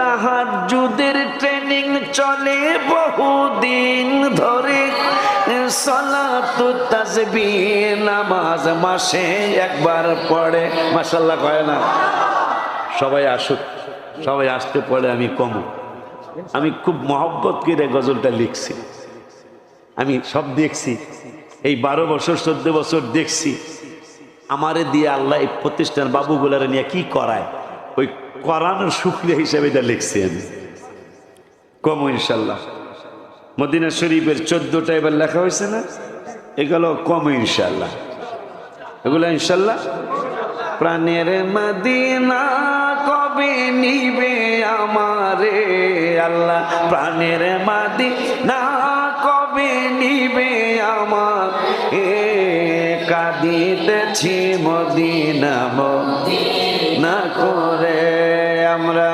তাহাজ্জুদের ট্রেনিং চলে বহুদিন ধরে, সালাতু তাসবিহ নামাজ মাসে একবার পড়ে। মাশাআল্লাহ কয় না? সবাই আসুক, সবাই আসতে পড়ে আমি কমু। আমি খুব মহব্বত করে গজলটা লিখছি। আমি সব দেখছি, এই 12 বছর 14 বছর দেখছি। আমারে দিয়ে আল্লাহ এই প্রতিষ্ঠান বাবুগুলারে নিয়ে কি করায়, ওই করানোর শুকরিয়া হিসেবে এটা লিখছি আমি। কম ইনশাল্লাহ। মদিনা শরীফের 14টা এবার লেখা হয়েছে না, এগুলো কম ইনশাল্লাহ, এগুলো ইনশাল্লাহ। প্রাণের মদিনা কবে নিবে আমারে আল্লাহ, প্রাণের মদিনা কবে নিবে আমার, কাঁদিতেছি মদিনা মদিনা করে আমরা।